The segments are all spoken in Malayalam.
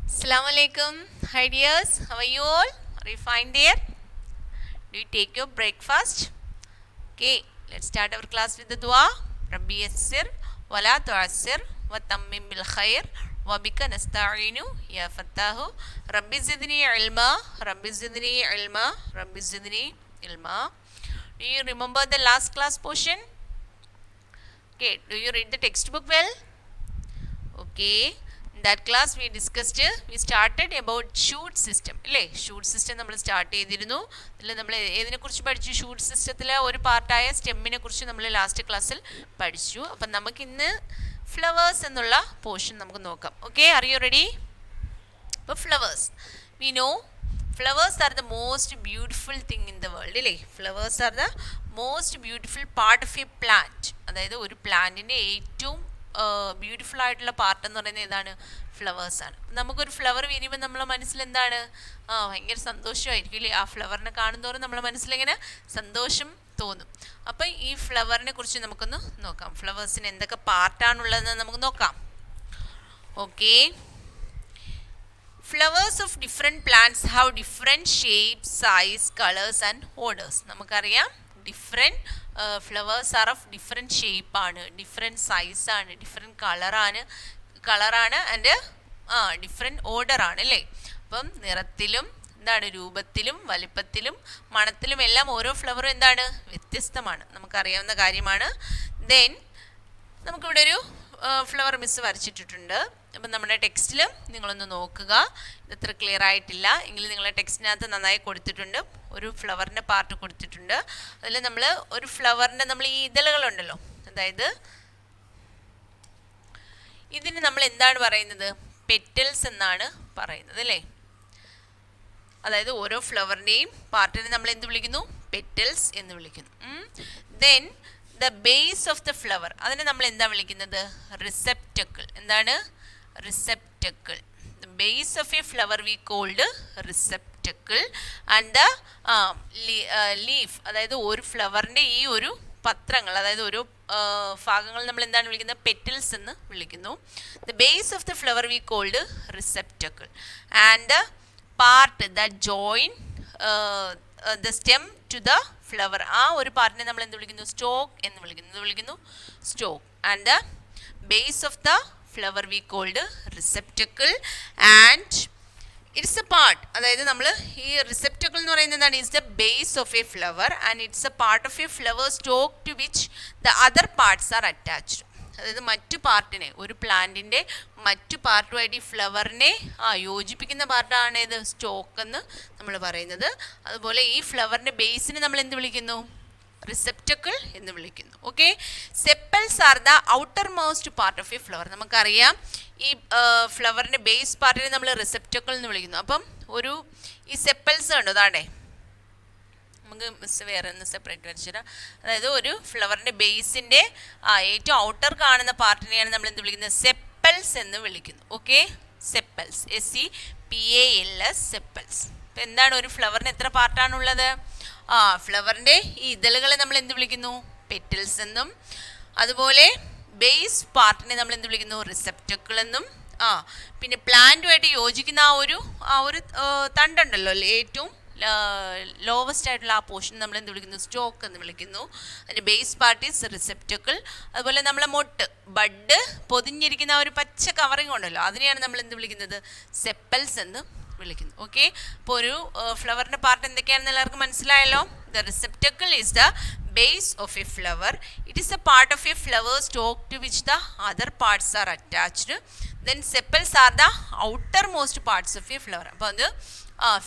Assalamu alaikum. Hi dears, how are you all? Are you fine there? Do you take your breakfast? Okay, let's start our class with the dua. Rabbi yassir wa la tu'assir wa tammim bil khair wa bika nasta'inu ya fattahu. Rabbi zidni ilma, Rabbi zidni ilma, Rabbi zidni ilma. Do you remember the last class portion? Okay, do you read the textbook well? Okay. In that class we started about shoot system അല്ലേ ഷൂട്ട് സിസ്റ്റം നമ്മൾ സ്റ്റാർട്ട് ചെയ്തിരുന്നു. അതിൽ നമ്മൾ ഏതിനെക്കുറിച്ച് പഠിച്ചു? ഷൂട്ട് സിസ്റ്റത്തിലെ ഒരു പാർട്ടായ സ്റ്റെമ്മിനെ കുറിച്ച് നമ്മൾ ലാസ്റ്റ് ക്ലാസ്സിൽ പഠിച്ചു. അപ്പം നമുക്കിന്ന് ഫ്ലവേഴ്സ് എന്നുള്ള പോർഷൻ നമുക്ക് നോക്കാം. Okay, are you ready? അപ്പോൾ flowers we know flowers are the most beautiful thing in the world അല്ലേ. Flowers are the most beautiful part of a plant. അതായത് ഒരു പ്ലാന്റിൻ്റെ ഏറ്റവും ബ്യൂട്ടിഫുൾ ആയിട്ടുള്ള പാർട്ട് എന്ന് പറയുന്നത് ഏതാണ്? ഫ്ലവേഴ്സാണ്. നമുക്കൊരു ഫ്ലവർ വിരിയുമ്പോൾ നമ്മളെ മനസ്സിൽ എന്താണ്? ഭയങ്കര സന്തോഷമായിരിക്കും അല്ലേ? ആ ഫ്ലവറിനെ കാണുന്നതോറും നമ്മളെ മനസ്സിലിങ്ങനെ സന്തോഷം തോന്നും. അപ്പം ഈ ഫ്ലവറിനെ കുറിച്ച് നമുക്കൊന്ന് നോക്കാം. ഫ്ലവേഴ്സിന് എന്തൊക്കെ പാർട്ടാണുള്ളതെന്ന് നമുക്ക് നോക്കാം. Okay, flowers of different plants have different shapes, size, colours and orders. നമുക്കറിയാം different flowers are of different ഷേപ്പാണ്, ഡിഫറെൻറ്റ് സൈസാണ്, ഡിഫറെൻറ്റ് കളറാണ് ആൻഡ് ഡിഫറെൻറ്റ് ഓർഡറാണ് അല്ലേ. അപ്പം നിറത്തിലും എന്താണ്, രൂപത്തിലും വലിപ്പത്തിലും മണത്തിലും എല്ലാം ഓരോ ഫ്ലവറും എന്താണ്, വ്യത്യസ്തമാണ്. നമുക്കറിയാവുന്ന കാര്യമാണ്. ദെൻ നമുക്കിവിടെ ഒരു ഫ്ലവർ മിസ് വരച്ചിട്ടിട്ടുണ്ട്. അപ്പം നമ്മുടെ ടെക്സ്റ്റിൽ നിങ്ങളൊന്ന് നോക്കുക. ഇതത്ര ക്ലിയർ ആയിട്ടില്ല എങ്കിലും നിങ്ങളുടെ ടെക്സ്റ്റിനകത്ത് നന്നായി കൊടുത്തിട്ടുണ്ട്. ഒരു ഫ്ലവറിൻ്റെ പാർട്ട് കൊടുത്തിട്ടുണ്ട്. അതിൽ നമ്മൾ ഒരു ഫ്ലവറിൻ്റെ നമ്മൾ ഈ ഇതളുകളുണ്ടല്ലോ, അതായത് ഇതിന് നമ്മൾ എന്താണ് പറയുന്നത്? പെറ്റൽസ് എന്നാണ് പറയുന്നത് അല്ലേ. അതായത് ഓരോ ഫ്ലവറിൻ്റെയും പാർട്ടിനെ നമ്മൾ എന്ത് വിളിക്കുന്നു? പെറ്റൽസ് എന്ന് വിളിക്കുന്നു. Then the base of the flower, അതിനെ നമ്മൾ എന്താ വിളിക്കുന്നത്? റിസെപ്റ്റക്കിൾ. എന്താണ്? Receptacle. The base of a flower we called receptacle. And the leaf, അതായത് ഒരു ഫ്ലവറിൻ്റെ ഈ ഒരു പത്രങ്ങൾ, അതായത് ഓരോ ഭാഗങ്ങൾ നമ്മൾ എന്താണ് വിളിക്കുന്നത്? പെറ്റൽസ് എന്ന് വിളിക്കുന്നു. The base of the flower we called receptacle. And part that join the stem to the flower, ആ ഒരു പാർട്ടിനെ നമ്മൾ എന്ത് വിളിക്കുന്നു? സ്റ്റോക്ക് എന്ന് വിളിക്കുന്നു. Stalk. And the base of the flower we called receptacle. And it's a part, അതായത് നമ്മൾ ഈ റിസെപ്റ്റക്കിൾ എന്ന് പറയുന്നത് എന്താണ്? It's the base of a flower and it's a part of a flower stalk to which the other parts are attached. അതായത് മറ്റു പാർട്ടിനെ, ഒരു പ്ലാന്റിൻ്റെ മറ്റു പാർട്ടുമായിട്ട് ഈ ഫ്ലവറിനെ യോജിപ്പിക്കുന്ന പാർട്ടാണ് ഇത് സ്റ്റോക്ക് എന്ന് നമ്മൾ പറയുന്നത്. അതുപോലെ ഈ ഫ്ലവറിൻ്റെ ബേസിനെ നമ്മൾ എന്ത് വിളിക്കുന്നു? റിസെപ്റ്റക്കിൾ എന്ന് വിളിക്കുന്നു. Okay, sepals are the outer most part of a flower. നമുക്കറിയാം ഈ ഫ്ലവറിൻ്റെ ബേസ് പാർട്ടിനെ നമ്മൾ റിസെപ്റ്റക്കിൾ എന്ന് വിളിക്കുന്നു. അപ്പം ഈ സെപ്പൽസ് കണ്ടോ താണ്ടേ, നമുക്ക് മിസ് വേറെ ഒന്ന് സെപ്പറേറ്റ് വരച്ചുതരാം. അതായത് ഒരു ഫ്ലവറിൻ്റെ ബേസിൻ്റെ ഏറ്റവും ഔട്ടർ കാണുന്ന പാർട്ടിനെയാണ് നമ്മൾ എന്ത് വിളിക്കുന്നത്? സെപ്പൽസ് എന്ന് വിളിക്കുന്നു. Okay, sepals, SEPALS, sepals. അപ്പം എന്താണ്, ഒരു ഫ്ലവറിന് എത്ര പാർട്ടാണുള്ളത്? ഫ്ലവറിൻ്റെ ഈ ഇതളുകളെ നമ്മൾ എന്ത് വിളിക്കുന്നു? പെറ്റൽസ് എന്നും, അതുപോലെ ബേസ് പാർട്ടിനെ നമ്മൾ എന്ത് വിളിക്കുന്നു? റിസെപ്റ്റക്കിൾ എന്നും. പിന്നെ പ്ലാന്റുമായിട്ട് യോജിക്കുന്ന ആ ഒരു തണ്ടുണ്ടല്ലോ, ഏറ്റവും ലോവസ്റ്റ് ആയിട്ടുള്ള ആ പോർഷൻ നമ്മൾ എന്ത് വിളിക്കുന്നു? സ്റ്റോക്ക് എന്ന് വിളിക്കുന്നു. അതിൻ്റെ ബേസ് പാർട്ട് ഈസ് റിസെപ്റ്റക്കിൾ. അതുപോലെ നമ്മളെ ബഡ് പൊതിഞ്ഞിരിക്കുന്ന ആ ഒരു പച്ച കവറിങ് ഉണ്ടല്ലോ, അതിനെയാണ് നമ്മൾ എന്ത് വിളിക്കുന്നത്? സെപ്പൽസ് എന്ന് വിളിക്കുന്നു. ഓക്കെ, അപ്പോൾ ഒരു ഫ്ലവറിൻ്റെ പാർട്ട് എന്തൊക്കെയാണെന്ന് എല്ലാവർക്കും മനസ്സിലായല്ലോ. The receptacle is the base of a flower. It is a part of a flower stalk to which the other parts are attached. Then sepals are the outermost parts of a flower. അപ്പോൾ അത്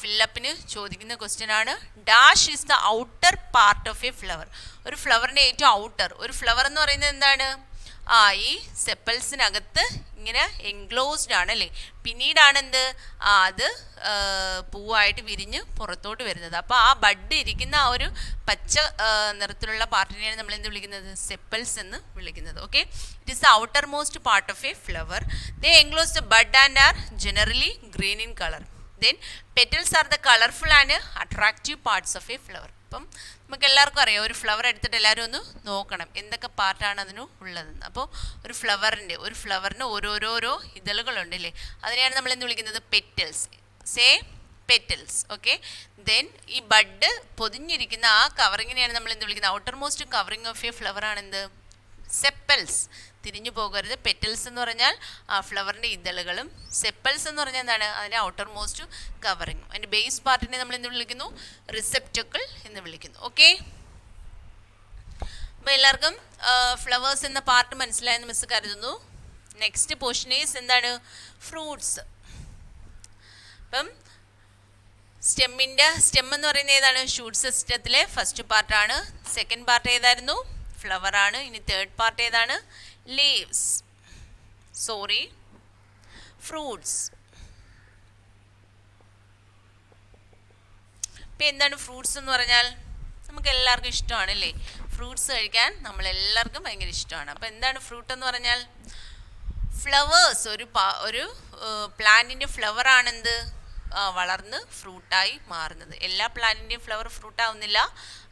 ഫില്ലപ്പിന് ചോദിക്കുന്ന ക്വസ്റ്റ്യൻ ആണ്. Dash is the outer part of a flower. ഒരു ഫ്ലവറിൻ്റെ ഏറ്റവും ഔട്ടർ, ഒരു ഫ്ലവർ എന്ന് പറയുന്നത് എന്താണ്? ഈ സെപ്പൽസിനകത്ത് ഇങ്ങനെ എൻക്ലോസ്ഡ് ആണ് അല്ലേ. പിന്നീടാണ് എന്ത്, അത് പൂവായിട്ട് വിരിഞ്ഞ് പുറത്തോട്ട് വരുന്നത്. അപ്പോൾ ആ ബഡ് ഇരിക്കുന്ന ആ ഒരു പച്ച നിറത്തിലുള്ള പാർട്ടിനെയാണ് നമ്മൾ എന്ത് വിളിക്കുന്നത്? സെപ്പൽസ് എന്ന് വിളിക്കുന്നത്. Okay, it is the outer most part of a flower. They enclose the bud and are generally green in colour. Then petals are the colorful and attractive parts of a flower. അപ്പം നമുക്ക് എല്ലാവർക്കും അറിയാം, ഒരു ഫ്ലവർ എടുത്തിട്ട് എല്ലാവരും ഒന്ന് നോക്കണം എന്തൊക്കെ പാർട്ടാണ് അതിന് ഉള്ളതെന്ന്. അപ്പോൾ ഒരു ഫ്ലവറിന് ഓരോരോരോ ഇതളുകളുണ്ട് അല്ലേ, അതിനെയാണ് നമ്മൾ എന്ത് വിളിക്കുന്നത്? Petals. Say petals. Okay. Then ഈ ബഡ് പൊതിഞ്ഞിരിക്കുന്ന ആ കവറിങ്ങിനെയാണ് നമ്മൾ എന്ത് വിളിക്കുന്നത്? Outermost covering of a flower ആണെന്ത്? സെപ്പൽസ്. തിരിഞ്ഞു പോകരുത്. പെറ്റൽസ് എന്ന് പറഞ്ഞാൽ ആ ഫ്ലവറിൻ്റെ ഇതളുകളും, സെപ്പൽസ് എന്ന് പറഞ്ഞാൽ എന്താണ്? അതിൻ്റെ ഔട്ടർ മോസ്റ്റ് കവറിങ്. അതിൻ്റെ ബേസ് പാർട്ടിനെ നമ്മൾ എന്ത് വിളിക്കുന്നു? റിസെപ്റ്റക്കിൾ എന്ന് വിളിക്കുന്നു. ഓക്കെ. അപ്പോൾ എല്ലാവർക്കും ഫ്ലവേഴ്സ് എന്ന പാർട്ട് മനസ്സിലായെന്ന് മിസ് കരുതുന്നു. നെക്സ്റ്റ് പോർഷൻ ഈസ് എന്താണ്? ഫ്രൂട്ട്സ്. അപ്പം സ്റ്റെം എന്ന് പറയുന്നത് ഏതാണ്? ഷൂട്ട് സിസ്റ്റത്തിലെ ഫസ്റ്റ് പാർട്ടാണ്. സെക്കൻഡ് പാർട്ട് ഏതായിരുന്നു? ഫ്ലവർ ആണ്. ഇനി തേർഡ് പാർട്ട് ഏതാണ്? ലീവ്സ്. ഫ്രൂട്ട്സ്. ഇപ്പം എന്താണ് ഫ്രൂട്ട്സ് എന്ന് പറഞ്ഞാൽ? നമുക്ക് എല്ലാവർക്കും ഇഷ്ടമാണ് അല്ലേ? ഫ്രൂട്ട്സ് കഴിക്കാൻ നമ്മളെല്ലാവർക്കും ഭയങ്കര ഇഷ്ടമാണ്. അപ്പോൾ എന്താണ് ഫ്രൂട്ട് എന്ന് പറഞ്ഞാൽ? ഫ്ലവേഴ്സ്. ഒരു പ്ലാന്റിൻ്റെ ഫ്ലവർ ആണെന്ത്? വളർന്ന് ഫ്രൂട്ടായി മാറുന്നത്. എല്ലാ പ്ലാന്റിൻ്റെയും ഫ്ലവർ ഫ്രൂട്ടാവുന്നില്ല.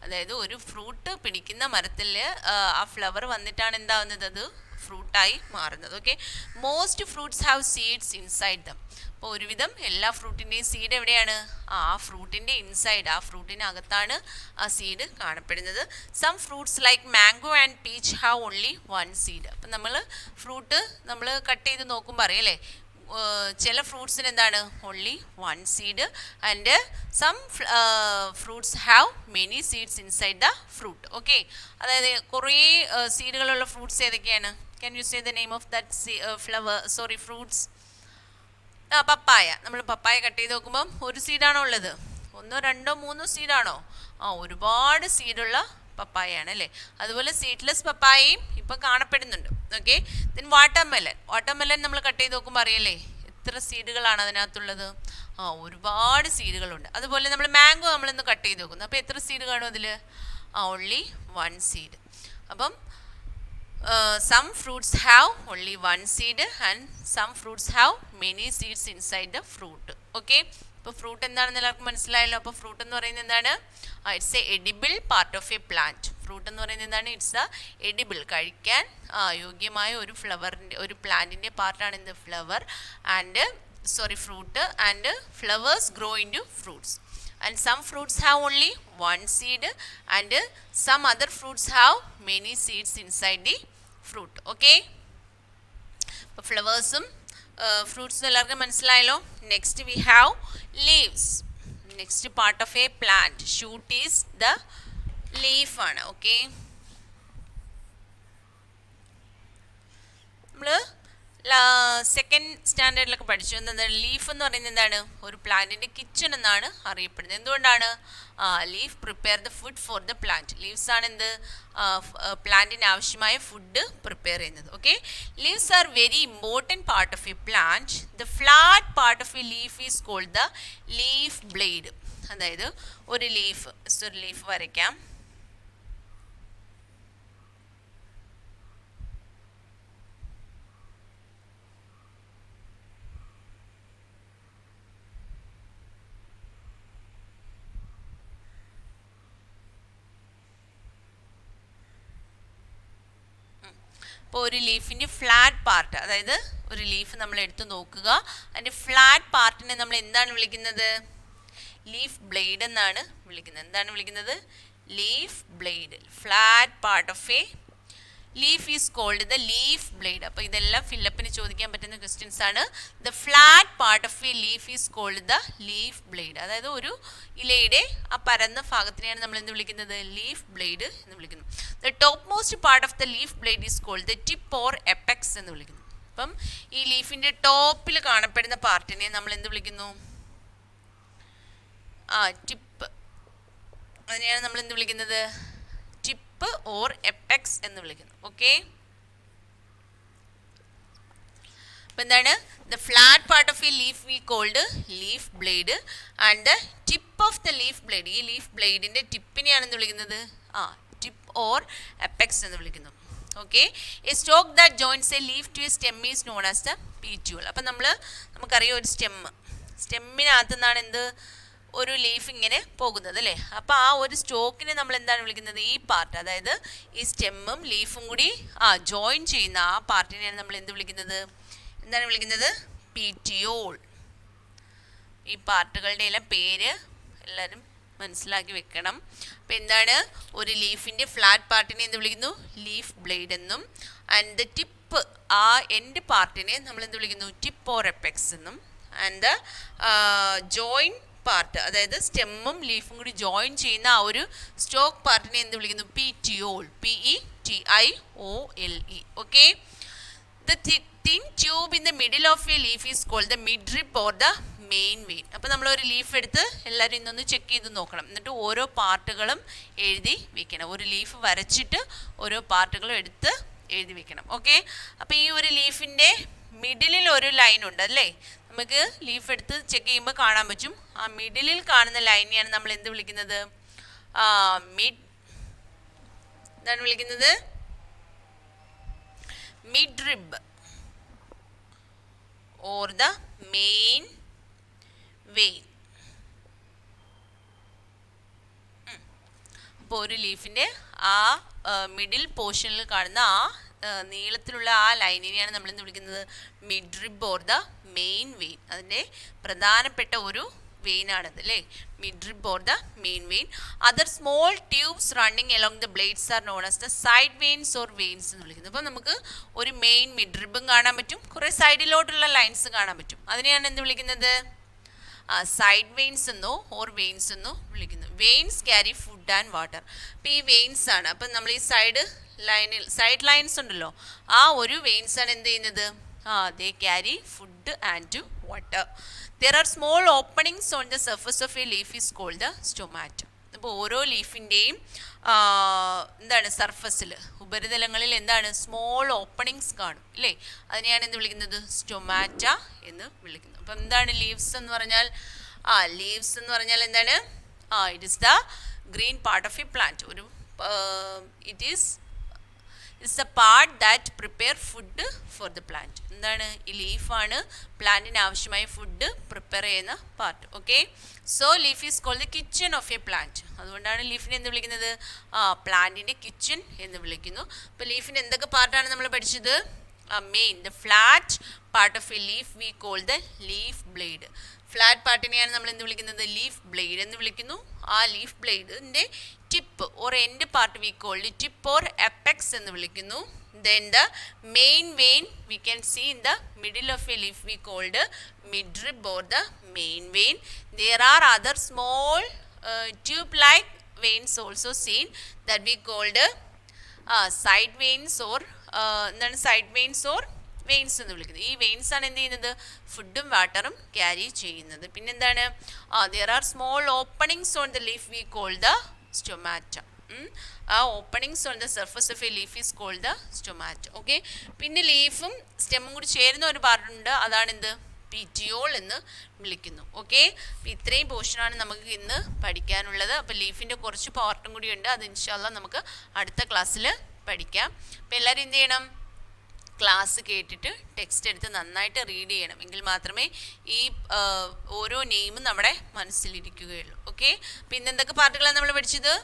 അതായത് ഒരു ഫ്രൂട്ട് പിടിക്കുന്ന മരത്തിൽ ആ ഫ്ലവർ വന്നിട്ടാണ് എന്താവുന്നത്? അത് ഫ്രൂട്ടായി മാറുന്നത്. Okay. Most fruits have seeds inside dum. അപ്പോൾ ഒരുവിധം എല്ലാ ഫ്രൂട്ടിൻ്റെയും സീഡ് എവിടെയാണ്? ആ ഫ്രൂട്ടിൻ്റെ ഇൻസൈഡ്, ആ ഫ്രൂട്ടിനകത്താണ് ആ സീഡ് കാണപ്പെടുന്നത്. Some fruits like mango and peach have only one seed. അപ്പം ഫ്രൂട്ട് നമ്മൾ കട്ട് ചെയ്ത് നോക്കുമ്പോൾ അറിയല്ലേ, ചില ഫ്രൂട്ട്സിന് എന്താണ്? Only one seed. And some fruits have many seeds inside the fruit. Okay. അതായത് കുറേ സീഡുകളുള്ള ഫ്രൂട്ട്സ് ഏതൊക്കെയാണ്? Can you say the name of that fruits? Papaya. നമ്മൾ പപ്പായ കട്ട് ചെയ്ത് നോക്കുമ്പം ഒരു സീഡാണോ ഉള്ളത്? 1, 2, 3 സീഡാണോ? ഒരുപാട് സീഡുള്ള പപ്പായയാണ് അല്ലേ. അതുപോലെ സീഡ്ലെസ് പപ്പായയും ഇപ്പം കാണപ്പെടുന്നുണ്ട്. ഓക്കെ. ദെൻ വാട്ടർമെലൻ നമ്മൾ കട്ട് ചെയ്ത് നോക്കുമ്പോൾ അറിയല്ലേ എത്ര സീഡുകളാണ് അതിനകത്തുള്ളത്? ഒരുപാട് സീഡുകളുണ്ട്. അതുപോലെ നമ്മൾ മാംഗോ നമ്മളിന്ന് കട്ട് ചെയ്ത് നോക്കുന്നു. അപ്പോൾ എത്ര സീഡ് കാണും അതിൽ? Only one seed. അപ്പം some fruits have only one seed and some fruits have many seeds inside the fruit. Okay. ഇപ്പോൾ ഫ്രൂട്ട് എന്താണെന്ന് എല്ലാവർക്കും മനസ്സിലായല്ലോ. അപ്പോൾ ഫ്രൂട്ട് എന്ന് പറയുന്നത് എന്താണ്? It's A edible part of a plant. Fruit എന്ന് പറയുന്നത് എന്താണ്? ഇറ്റ്സ് എ എഡിബിൾ, കഴിക്കാൻ യോഗ്യമായ ഒരു പ്ലാന്റിൻ്റെ പാർട്ടാണ് എന്ത്? Flower and fruit. And flowers grow into fruits. And some fruits have only one seed and some other fruits have many seeds inside the fruit. Okay. അപ്പോൾ ഫ്ലവേഴ്സും ഫ്രൂട്ട്സും എല്ലാവർക്കും മനസ്സിലായല്ലോ. Next we have leaves. Next part of a plant. Shoot is the leaf ആണ്. ഓക്കെ. നമ്മൾ സെക്കൻഡ് സ്റ്റാൻഡേർഡിലൊക്കെ പഠിച്ചു. എന്താണ് ലീഫ് എന്ന് പറയുന്നത്? എന്താണ്? ഒരു പ്ലാന്റിൻ്റെ കിച്ചൺ എന്നാണ് അറിയപ്പെടുന്നത്. എന്തുകൊണ്ടാണ്? Leaf prepare the food for the plant. Leaves ആണ് എന്ത്? പ്ലാന്റിന് ആവശ്യമായ ഫുഡ് പ്രിപ്പയർ ചെയ്യുന്നത്. Okay. Leaves are very important part of a plant. The flat part of a leaf is called the leaf blade. അതായത് ഒരു ലീഫ് വരയ്ക്കാം. അപ്പോൾ ഒരു ലീഫിൻ്റെ ഫ്ലാറ്റ് പാർട്ട്, അതായത് ഒരു ലീഫ് നമ്മൾ എടുത്ത് നോക്കുക, അതിൻ്റെ ഫ്ലാറ്റ് പാർട്ടിനെ നമ്മൾ എന്താണ് വിളിക്കുന്നത്? ലീഫ് ബ്ലേഡ് എന്നാണ് വിളിക്കുന്നത്. എന്താണ് വിളിക്കുന്നത്? Leaf blade. Flat part of a leaf is called the leaf blade. അപ്പോൾ ഇതെല്ലാം ഫില്ലപ്പിന് ചോദിക്കാൻ പറ്റുന്ന ക്വസ്റ്റ്യൻസ് ആണ്. The flat part of a leaf is called the leaf blade. അതായത് ഒരു ഇലയുടെ ആ പരന്ന ഭാഗത്തിനെയാണ് നമ്മൾ എന്ത് വിളിക്കുന്നത്? ലീഫ് ബ്ലേഡ് എന്ന് വിളിക്കുന്നു. The topmost part of the leaf blade is called the tip or apex എന്ന് വിളിക്കുന്നു. അപ്പം ഈ ലീഫിൻ്റെ ടോപ്പിൽ കാണപ്പെടുന്ന പാർട്ടിനെ നമ്മൾ എന്ത് വിളിക്കുന്നു? ടിപ്പ്. അതിനെയാണ് നമ്മൾ എന്ത് വിളിക്കുന്നത്? ടിപ്പ് ഓർ എപ്പെക്സ് എന്ന് വിളിക്കുന്നു. ഓക്കെ. അപ്പം എന്താണ്? The flat part of a leaf we called leaf blade and the tip of the leaf blade, ഈ ലീഫ് ബ്ലേഡിൻ്റെ ടിപ്പിനെയാണ് എന്ത് വിളിക്കുന്നത്? ടിപ്പ് ഓർ എപ്പെക്സ് എന്ന് വിളിക്കുന്നു. Okay. A stalk that joins a leaf to a stem is known as the petiole. അപ്പം നമുക്കറിയാം ഒരു സ്റ്റെമ്മിനകത്തു നിന്നാണ് എന്ത് ഒരു ലീഫ് ഇങ്ങനെ പോകുന്നത് അല്ലേ. അപ്പോൾ ആ ഒരു സ്റ്റോക്കിനെ നമ്മൾ എന്താണ് വിളിക്കുന്നത്, ഈ പാർട്ട്, അതായത് ഈ സ്റ്റെമ്മും ലീഫും കൂടി ജോയിൻ ചെയ്യുന്ന ആ പാർട്ടിനെയാണ് നമ്മൾ എന്ത് വിളിക്കുന്നത്, എന്താണ് വിളിക്കുന്നത്, പീറ്റിയോൾ. ഈ പാർട്ടുകളുടെ എല്ലാം പേര് എല്ലാവരും മനസ്സിലാക്കി വെക്കണം. അപ്പോൾ എന്താണ്, ഒരു ലീഫിൻ്റെ ഫ്ലാറ്റ് പാർട്ടിനെ എന്ത് വിളിക്കുന്നു, ലീഫ് ബ്ലേഡ് എന്നും, ആൻഡ് ദ ടിപ്പ്, ആ എൻഡ് പാർട്ടിനെ നമ്മൾ എന്ത് വിളിക്കുന്നു, ടിപ്പ് ഓർ എപ്പെക്സ് എന്നും, ആൻഡ് ദ ജോയിൻ പാർട്ട്, അതായത് സ്റ്റെമ്മും ലീഫും കൂടി ജോയിൻ ചെയ്യുന്ന ആ ഒരു സ്റ്റോക്ക് പാർട്ടിനെ എന്ത് വിളിക്കുന്നു, petiole, PETIOLE. Okay. The thin tube in the middle of a leaf is called the midrib or the main vein. അപ്പോൾ നമ്മളൊരു ലീഫ് എടുത്ത് എല്ലാവരും ഇന്നൊന്ന് ചെക്ക് ചെയ്ത് നോക്കണം. എന്നിട്ട് ഓരോ പാർട്ടുകളും എഴുതി വെക്കണം. ഒരു ലീഫ് വരച്ചിട്ട് ഓരോ പാർട്ടുകളും എടുത്ത് എഴുതി വെക്കണം. ഓക്കെ. അപ്പോൾ ഈ ഒരു ലീഫിൻ്റെ മിഡിലിൽ ഒരു ലൈൻ ഉണ്ട് അല്ലേ, നമുക്ക് ലീഫ് എടുത്ത് ചെക്ക് ചെയ്യുമ്പോൾ കാണാൻ പറ്റും. ആ മിഡിലിൽ കാണുന്ന ലൈനെയാണ് നമ്മൾ എന്ത് വിളിക്കുന്നത്, എന്താണ് വിളിക്കുന്നത്, midrib or the main vein. അപ്പോൾ ഒരു ലീഫിൻ്റെ ആ മിഡിൽ പോർഷനിൽ കാണുന്ന ആ നീളത്തിലുള്ള ആ ലൈനിനെയാണ് നമ്മൾ എന്ത് വിളിക്കുന്നത്, midrib or the main vein. അതിൻ്റെ പ്രധാനപ്പെട്ട ഒരു വെയിനാണത് അല്ലേ, midrib or the main vein. Other small tubes running along the blades are known as the side veins or veins എന്ന് വിളിക്കുന്നത്. അപ്പോൾ നമുക്ക് ഒരു മെയിൻ മിഡ്രിബും കാണാൻ പറ്റും, കുറേ സൈഡിലോട്ടുള്ള ലൈൻസ് കാണാൻ പറ്റും. അതിനെയാണ് എന്ത് വിളിക്കുന്നത്, സൈഡ് വെയിൻസ് എന്നോ ഓർ വെയിൻസ് എന്നോ വിളിക്കുന്നു. Veins carry food and water. അപ്പോൾ ഈ വെയിൻസ് ആണ്, അപ്പം നമ്മൾ ഈ സൈഡ് ലൈൻസ് ഉണ്ടല്ലോ, ആ ഒരു വെയിൻസ് ആണ് എന്ത് ചെയ്യുന്നത്, they carry food and water. There are small openings on the surface of a leaf is called the stomata. അപ്പോൾ ഓരോ ലീഫിൻ്റെയും എന്താണ് സർഫസിൽ, ഉപരിതലങ്ങളിൽ എന്താണ്, സ്മോൾ ഓപ്പണിങ്സ് കാണും അല്ലേ, അതിനെയാണ് എന്ത് വിളിക്കുന്നത്, സ്റ്റൊമാറ്റ എന്ന് വിളിക്കുന്നത്. അപ്പം എന്താണ് ലീവ്സ് എന്ന് പറഞ്ഞാൽ, ലീവ്സ് എന്ന് പറഞ്ഞാൽ എന്താണ്, it is the green part of a plant. ഒരു it's a part that prepare food for the plant. എന്താണ്, ഈ ലീഫാണ് പ്ലാന്റിന് ആവശ്യമായ ഫുഡ് പ്രിപ്പയർ ചെയ്യുന്ന part. Okay. So leaf is called the kitchen of a plant. അതുകൊണ്ടാണ് ലീഫിനെ എന്ത് വിളിക്കുന്നത്, പ്ലാന്റിൻ്റെ കിച്ചൺ എന്ന് വിളിക്കുന്നു. അപ്പോൾ ലീഫിൻ്റെ എന്തൊക്കെ പാർട്ടാണ് നമ്മൾ പഠിച്ചത്, main the flat part of a leaf we call the leaf blade. Flat പാർട്ടിനെയാണ് നമ്മൾ എന്ത് വിളിക്കുന്നത്, ലീഫ് ബ്ലേഡ് എന്ന് വിളിക്കുന്നു. ആ ലീഫ് ബ്ലേഡിൻ്റെ tip or end part we called tip or apex എന്ന് വിളിക്കുന്നു. Then the main vein we can see in the middle of a leaf we called midrib or the main vein. There are other small tube-like veins also seen that we called side veins or side veins or veins എന്ന് വിളിക്കുന്നത്. ഈ വെയിൻസ് ആണ് എന്ത് ചെയ്യുന്നത്, ഫുഡും വാട്ടറും ക്യാരി ചെയ്യുന്നത്. പിന്നെന്താണ്, there are small openings on the leaf we call the stomata. ആ openings on the surface of a leaf is called the stomata. Okay. പിന്നെ ലീഫും സ്റ്റെമ്മും കൂടി ചേരുന്ന ഒരു പാർട്ടുണ്ട്, അതാണെന്ത്, പീറ്റിയോൾ എന്ന് വിളിക്കുന്നു. ഓക്കെ. അപ്പോൾ ഇത്രയും പോർഷനാണ് നമുക്ക് ഇന്ന് പഠിക്കാനുള്ളത്. അപ്പോൾ ലീഫിൻ്റെ കുറച്ച് പാർട്ടും കൂടി ഉണ്ട്, അത് ഇൻഷാല്ലാ നമുക്ക് അടുത്ത ക്ലാസ്സിൽ പഠിക്കാം. അപ്പോൾ എല്ലാവരും എന്ത് ചെയ്യണം, ക്ലാസ് കേട്ടിട്ട് ടെക്സ്റ്റ് എടുത്ത് നന്നായിട്ട് റീഡ് ചെയ്യണം. എങ്കിൽ മാത്രമേ ഈ ഓരോ നെയിമും നമ്മുടെ മനസ്സിലിരിക്കുകയുള്ളൂ. ഓക്കെ. പിന്നെ എന്തൊക്കെ പാർട്ടുകളാണ് നമ്മൾ പഠിച്ചത്,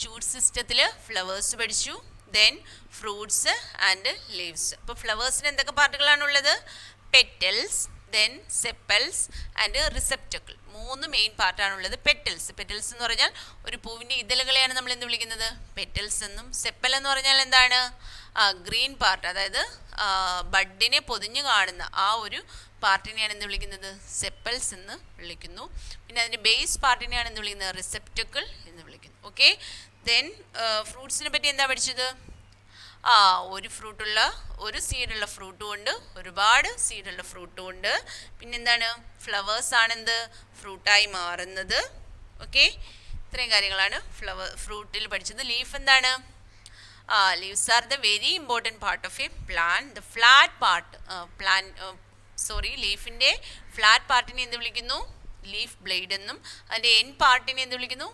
ഷൂട്ട് സിസ്റ്റത്തിൽ ഫ്ലവേഴ്സ് പഠിച്ചു, ദെൻ ഫ്രൂട്ട്സ് ആൻഡ് ലീവ്സ്. അപ്പോൾ ഫ്ലവേഴ്സിന് എന്തൊക്കെ പാർട്ടുകളാണുള്ളത്, petals, then sepals and receptacle. 3 main പാർട്ടാണുള്ളത്. പെറ്റൽസ് എന്ന് പറഞ്ഞാൽ ഒരു പൂവിൻ്റെ ഇതളുകളെയാണ് നമ്മൾ എന്ത് വിളിക്കുന്നത്, പെറ്റൽസ് എന്നും. സെപ്പൽ എന്ന് പറഞ്ഞാൽ എന്താണ്, ഗ്രീൻ പാർട്ട്, അതായത് ബഡിനെ പൊതിഞ്ഞു കാണുന്ന ആ ഒരു പാർട്ടിനെയാണ് എന്ത് വിളിക്കുന്നത്, സെപ്പൽസ് എന്ന് വിളിക്കുന്നു. പിന്നെ അതിൻ്റെ ബേസ് പാർട്ടിനെയാണ് എന്ത് വിളിക്കുന്നത്, റിസെപ്റ്റക്കിൾ എന്ന് വിളിക്കുന്നു. ഓക്കെ. ദെൻ ഫ്രൂട്ട്സിനെ പറ്റി എന്താ പഠിച്ചത്, ഒരു സീഡുള്ള ഫ്രൂട്ടും ഉണ്ട്, ഒരുപാട് സീഡുള്ള ഫ്രൂട്ടും ഉണ്ട്. പിന്നെന്താണ്, ഫ്ലവേഴ്സ് ആണെന്ത്, ഫ്രൂട്ടായി മാറുന്നത്. ഓക്കെ. ഇത്രയും കാര്യങ്ങളാണ് ഫ്രൂട്ടിൽ പഠിച്ചത്. ലീഫ് എന്താണ്, leaves are the very important part of a plant. The flat part ലീഫിൻ്റെ ഫ്ലാറ്റ് പാർട്ടിനെ എന്ത് വിളിക്കുന്നു, ലീഫ് ബ്ലേഡ് എന്നും. അതിൻ്റെ എൻഡ് പാർട്ടിനെ എന്ത് വിളിക്കുന്നു,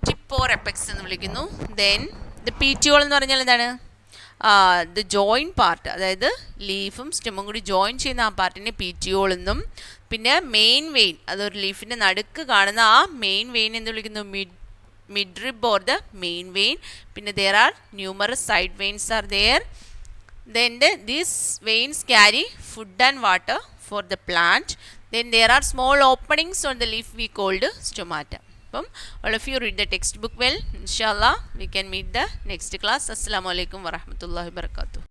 ടിപ്പ് ഓർ എപ്പെക്സ് എന്ന് വിളിക്കുന്നു. ദെൻ ദ പീറ്റിയോൾ എന്ന് പറഞ്ഞാൽ എന്താണ്, ദ ജോയിൻ പാർട്ട്, അതായത് ലീഫും സ്റ്റെമും കൂടി ജോയിൻ ചെയ്യുന്ന ആ പാർട്ടിനെ പീറ്റിയോൾ എന്നും, പിന്നെ മെയിൻ വെയിൻ, അതൊരു ലീഫിൻ്റെ നടുക്ക് കാണുന്ന ആ മെയിൻ വെയിൻ എന്ന് വിളിക്കുന്നു midrib or the main vein. പിന്നെ there are numerous side veins are there. Then these veins carry food and water for the plant. Then there are small openings on the leaf we called stomata. All of you read the textbook well. Inshallah we can meet the next class. Assalamu alaikum wa rahmatullahi wa barakatuh.